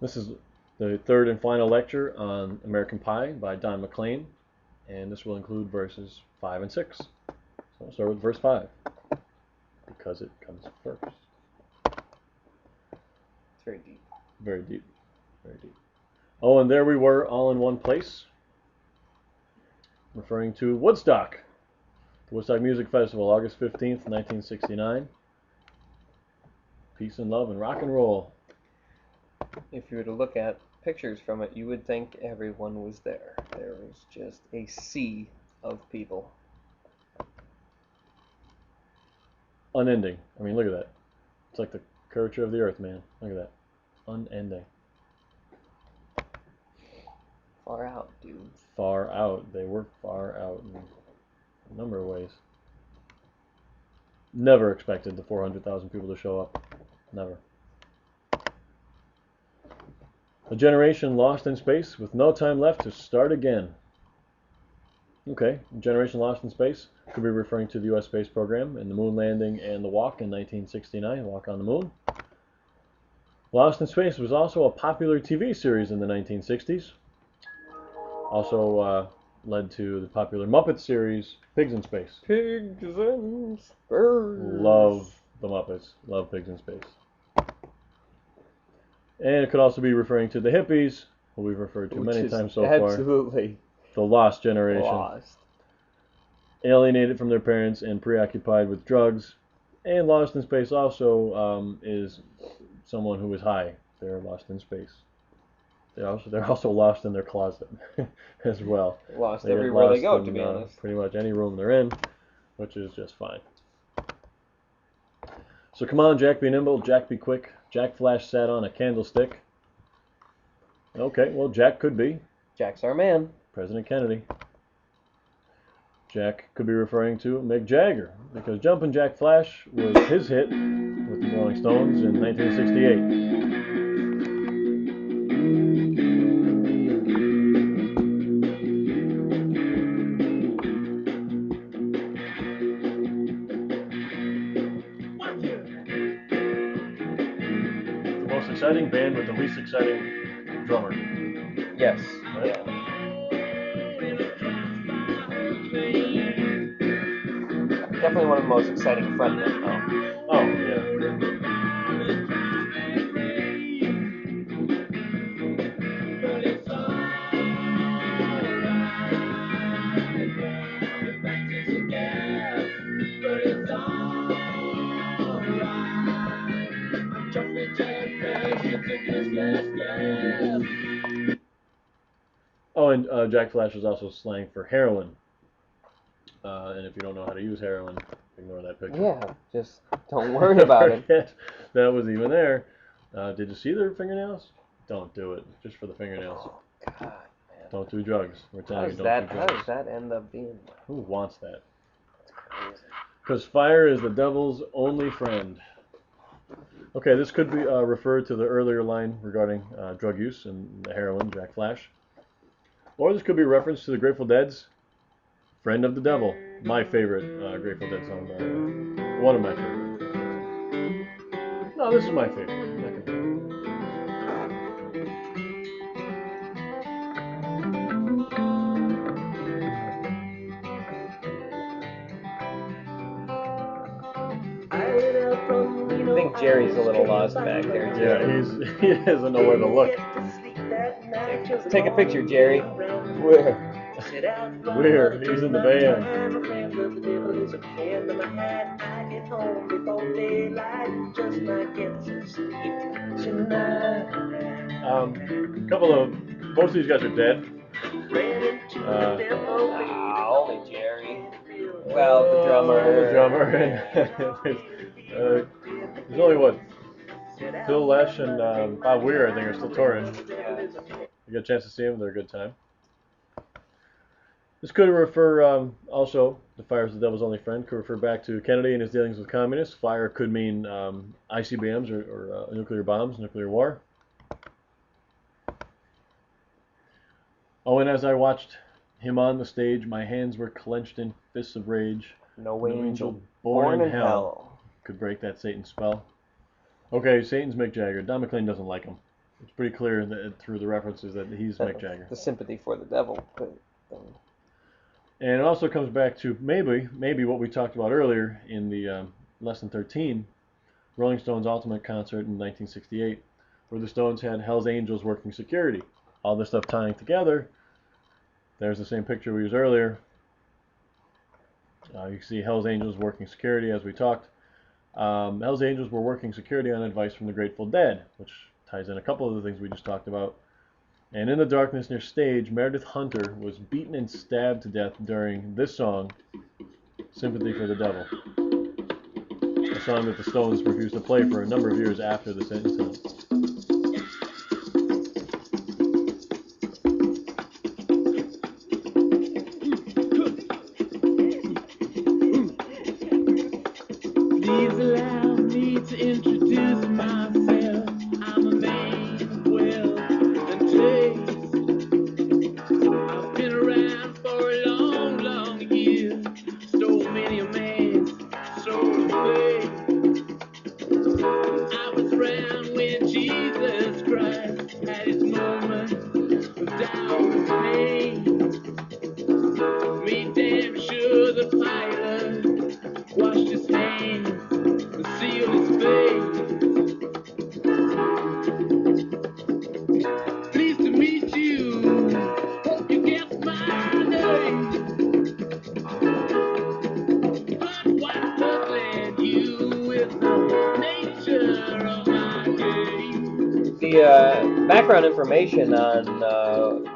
This is the third and final lecture on American Pie by Don McLean, and this will include verses 5 and 6. So we'll start with verse 5, because it comes first. It's very deep. Very deep. Very deep. Oh, and there we were, all in one place, referring to Woodstock. The Woodstock Music Festival, August 15th, 1969. Peace and love and rock and roll. If you were to look at pictures from it, you would think everyone was there. There was just a sea of people. Unending. I mean, look at that. It's like the curvature of the earth, man. Look at that. Unending. Far out, dude. Far out. They were far out in a number of ways. Never expected the 400,000 people to show up. Never. A generation lost in space with no time left to start again. Okay, a generation lost in space could be referring to the U.S. space program and the moon landing and the walk in 1969, Walk on the Moon. Lost in Space was also a popular TV series in the 1960s. Also led to the popular Muppet series, Pigs in Space. Pigs in Space. Love the Muppets. Love Pigs in Space. And it could also be referring to the hippies, who we've referred to many times so far. Absolutely. The lost generation. Lost. Alienated from their parents and preoccupied with drugs. And lost in space also is someone who is high. They're lost in space. They're also lost in their closet as well. Lost everywhere they go, to be honest. Pretty much any room they're in, which is just fine. So come on, Jack be nimble, Jack be quick. Jack Flash sat on a candlestick. Okay, well, Jack could be Jack's our man. President Kennedy. Jack could be referring to Mick Jagger, because Jumpin' Jack Flash was his hit with the Rolling Stones in 1968. The most exciting band with the least exciting drummer. Yes. Right? Yeah. Definitely one of the most exciting frontmen, though. Oh, yeah. Oh, and Jack Flash is also slang for heroin. And if you don't know how to use heroin, ignore that picture. Yeah, just don't worry about it. Forget that was even there. Did you see their fingernails? Don't do it. Just for the fingernails. Oh, God, man. Don't do drugs. We're telling you, don't do How drugs. does that end up being? Who wants that? That's crazy. Because fire is the devil's only friend. Okay, this could be referred to the earlier line regarding drug use and the heroin, Jack Flash. Or this could be a reference to the Grateful Dead's Friend of the Devil. My favorite Grateful Dead song, by the way. One of my favorites. No, this is my favorite. I'm not gonna- I think Jerry's a little lost back there, too. Yeah, he doesn't know where to look. Take a picture, Jerry. Where? Where? He's in the band. A couple of, most of these guys are dead. Only Jerry. Well, the drummer. The drummer. There's only what? Phil Lesh and Bob Weir, I think, are still touring. Yeah. You get a chance to see them, they're a good time. This could refer also, the fire is the devil's only friend, could refer back to Kennedy and his dealings with communists. Fire could mean ICBMs or nuclear bombs, nuclear war. Oh, and as I watched him on the stage, my hands were clenched in fists of rage. No angel born in hell could break that Satan spell. Okay, Satan's Mick Jagger. Don McLean doesn't like him. it's pretty clear that through the references that he's Mick Jagger. The sympathy for the devil. And it also comes back to maybe what we talked about earlier in the Lesson 13, Rolling Stones' Ultimate concert in 1968, where the Stones had Hell's Angels working security. All this stuff tying together. There's the same picture we used earlier. You can see Hell's Angels working security as we talked. Hell's Angels were working security on advice from the Grateful Dead, which ties in a couple of the things we just talked about. And in the darkness near stage, Meredith Hunter was beaten and stabbed to death during this song, Sympathy for the Devil, a song that the Stones refused to play for a number of years after this incident. Please allow me to introduce myself. I'm a man of wealth and taste. I've been around for a long, long year. Stole many a man's soul away. I was around when Jesus Christ had his moments of doubt and pain. Made damn sure the pilot washed his hands and sealed his face. Pleased to meet you. Hope you guessed my name. But what's puzzling you with the nature of my game? The background information on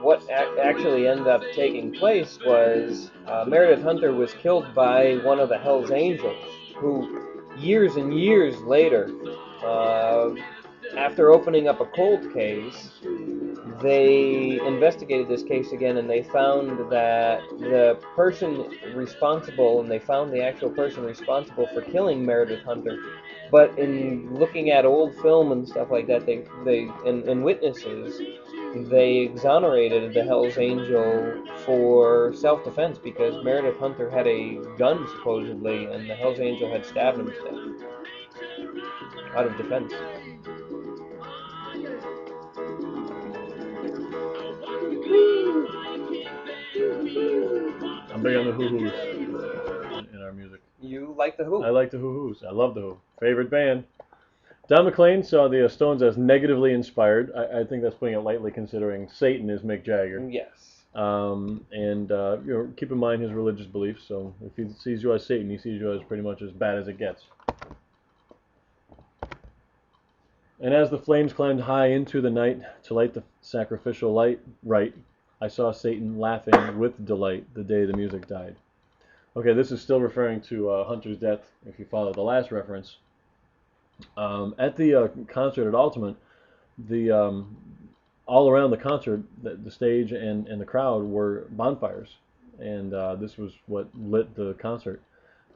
what actually ended up taking place was Meredith Hunter was killed by one of the Hells Angels, who years and years later, after opening up a cold case, they investigated this case again, and they found that the person responsible, and they found the actual person responsible for killing Meredith Hunter. But in looking at old film and stuff like that, and witnesses, they exonerated the Hells Angel for self-defense because Meredith Hunter had a gun supposedly, and the Hells Angel had stabbed him to death out of defense. I'm big on the Hoo-Hoos in our music. You like the Who? I like the Hoo-Hoos. I love the Who. Favorite band. Don McLean saw the Stones as negatively inspired. I think that's putting it lightly, considering Satan is Mick Jagger. Yes. Keep in mind his religious beliefs. So if he sees you as Satan, he sees you as pretty much as bad as it gets. And as the flames climbed high into the night to light the sacrificial rite, I saw Satan laughing with delight the day the music died. Okay, this is still referring to Hunter's death, if you follow the last reference. At the concert at Ultimate, all around the concert, the stage and the crowd were bonfires, and this was what lit the concert.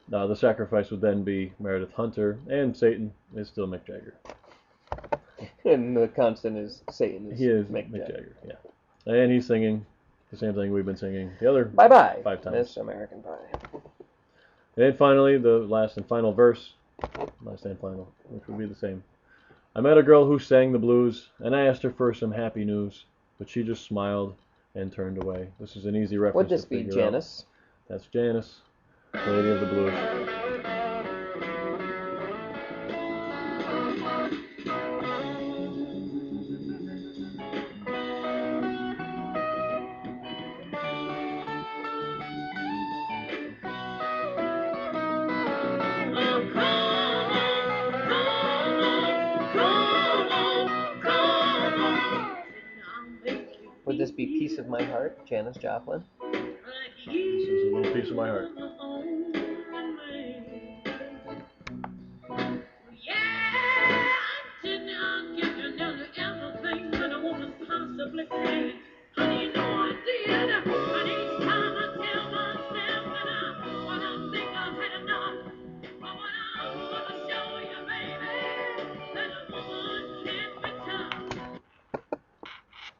The sacrifice would then be Meredith Hunter, and Satan is still Mick Jagger. And the constant is Satan. He is Mick Jagger, yeah. And he's singing the same thing we've been singing the other Bye-bye, 5 times. Miss American Pie. And finally, the last and final verse, last and final, which would be the same. I met a girl who sang the blues, and I asked her for some happy news, but she just smiled and turned away. This is an easy reference. Would this to be figure Janice? Out. That's Janice, Lady of the Blues. Would this be Piece of My Heart, Janis Joplin? This is a little piece of my heart.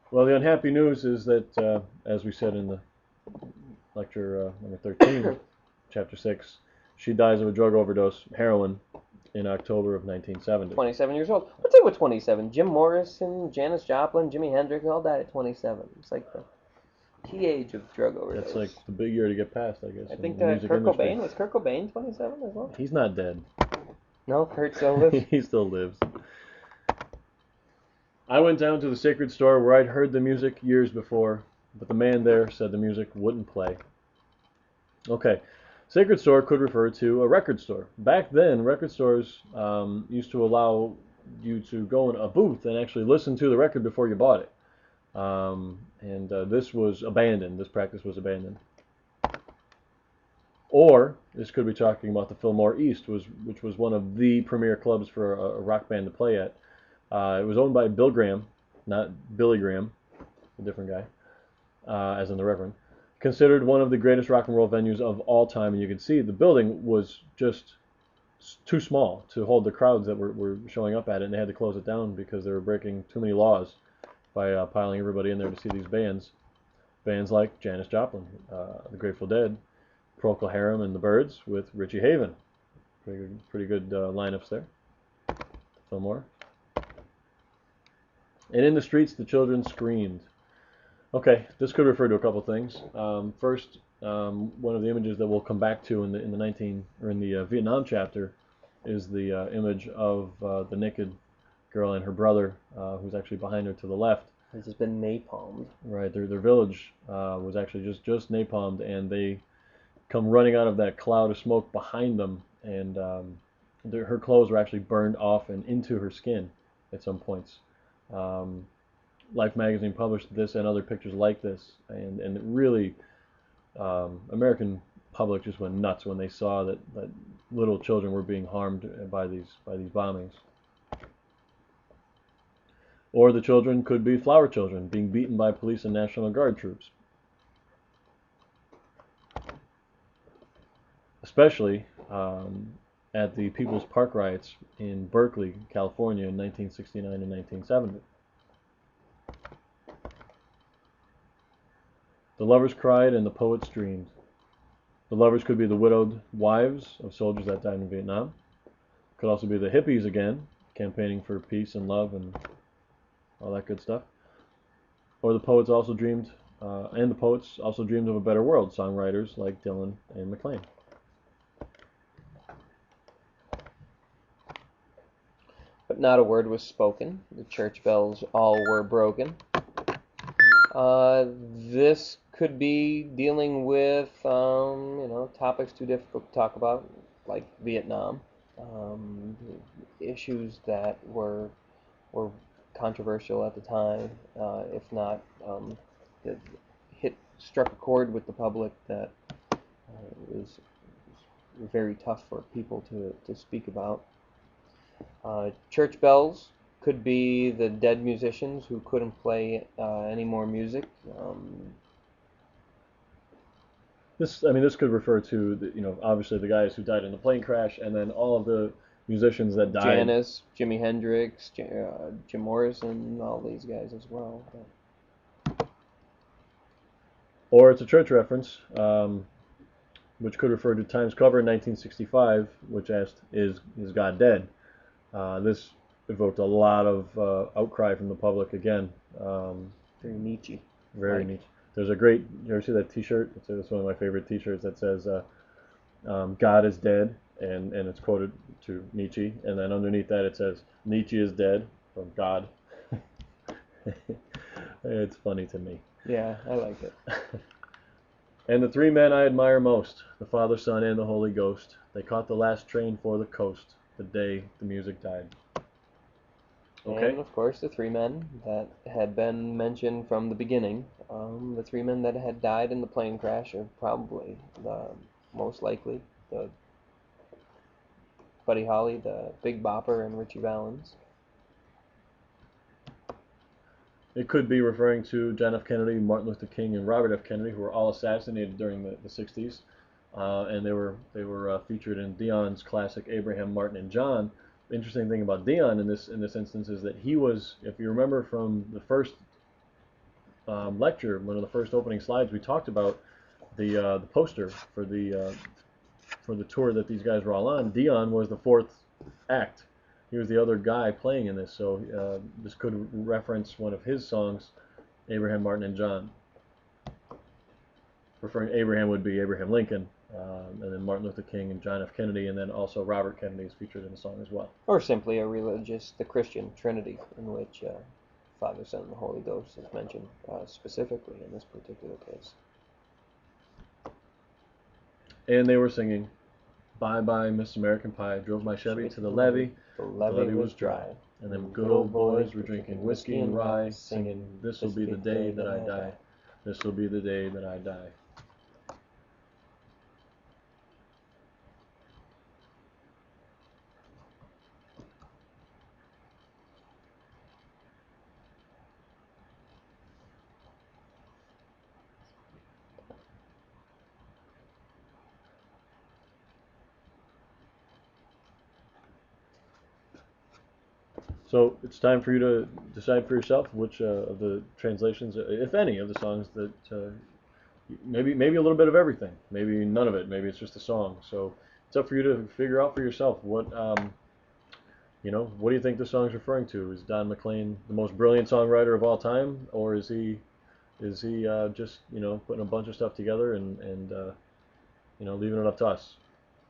Well, the unhappy news is that, as we said in the lecture number 13, chapter 6, she dies of a drug overdose, heroin, in October of 1970. 27 years old. What's it with 27? Jim Morrison, Janis Joplin, Jimi Hendrix all died at 27. It's like the key age of drug overdose. That's like the big year to get past, I guess. I in think the music Kurt industry. Cobain, was Kurt Cobain 27 as well? He's not dead. No, Kurt still lives. He still lives. I went down to the Sacred Store where I'd heard the music years before, but the man there said the music wouldn't play. Okay, Sacred Store could refer to a record store. Back then, record stores used to allow you to go in a booth and actually listen to the record before you bought it. This was abandoned. This practice was abandoned. Or this could be talking about the Fillmore East, which was one of the premier clubs for a rock band to play at. It was owned by Bill Graham, not Billy Graham, a different guy, as in the Reverend. Considered one of the greatest rock and roll venues of all time, and you can see the building was just too small to hold the crowds that were showing up at it, and they had to close it down because they were breaking too many laws by piling everybody in there to see these bands. Bands like Janis Joplin, the Grateful Dead, Procol Harum, and the Byrds with Richie Haven. Pretty good lineups there. Fillmore. And in the streets, the children screamed. Okay, this could refer to a couple things. First, one of the images that we'll come back to in the Vietnam chapter is the image of the naked girl and her brother, who's actually behind her to the left. It's just been napalmed. Right, their village was actually just napalmed, and they come running out of that cloud of smoke behind them, and her clothes were actually burned off and into her skin at some points. Life magazine published this and other pictures like this, and it really, American public just went nuts when they saw that little children were being harmed by these bombings. Or the children could be flower children being beaten by police and National Guard troops. Especially at the People's Park riots in Berkeley, California in 1969 and 1970. The lovers cried and the poets dreamed. The lovers could be the widowed wives of soldiers that died in Vietnam. Could also be the hippies again, campaigning for peace and love and all that good stuff. Or the poets also dreamed, of a better world, songwriters like Dylan and McLean. But not a word was spoken. The church bells all were broken. This could be dealing with, topics too difficult to talk about, like Vietnam, issues that were controversial at the time, if not, struck a chord with the public that was very tough for people to speak about. Church bells could be the dead musicians who couldn't play any more music. This could refer to, obviously the guys who died in the plane crash, and then all of the musicians that died. Janis, Jimi Hendrix, Jim Morrison, all these guys as well. Or it's a church reference, which could refer to Times Cover in 1965, which asked, "Is God dead?" This evoked a lot of outcry from the public again. Very Nietzsche. Very Nietzsche. There's a great, you ever see that t-shirt? It's one of my favorite t-shirts that says, God is dead, and it's quoted to Nietzsche, and then underneath that it says, Nietzsche is dead, from God. It's funny to me. Yeah, I like it. And the three men I admire most, the Father, Son, and the Holy Ghost, they caught the last train for the coast the day the music died. Okay. And of course, the three men that had been mentioned from the beginning, the three men that had died in the plane crash are probably the most likely the Buddy Holly, the Big Bopper, and Ritchie Valens. It could be referring to John F. Kennedy, Martin Luther King, and Robert F. Kennedy, who were all assassinated during the 60s, and they were featured in Dion's classic Abraham, Martin, and John. The interesting thing about Dion in this instance is that he was, if you remember from the first lecture, one of the first opening slides, we talked about the poster for the tour that these guys were all on. Dion was the fourth act. He was the other guy playing in this, so this could reference one of his songs, Abraham, Martin, and John. Referring Abraham would be Abraham Lincoln, and then Martin Luther King and John F. Kennedy, and then also Robert Kennedy is featured in the song as well. Or simply a religious, the Christian Trinity, in which Father, Son, and the Holy Ghost is mentioned specifically in this particular case. And they were singing, "Bye bye Miss American Pie, drove my Chevy to the levee, The levee was dry. and them good old boys were drinking whiskey and rye, singing, this'll be the day that I die, this'll be the day that I die." So it's time for you to decide for yourself which of the translations, if any, of the songs that maybe a little bit of everything, maybe none of it, maybe it's just a song. So it's up for you to figure out for yourself what what do you think the song's referring to? Is Don McLean the most brilliant songwriter of all time, or is he just putting a bunch of stuff together and leaving it up to us?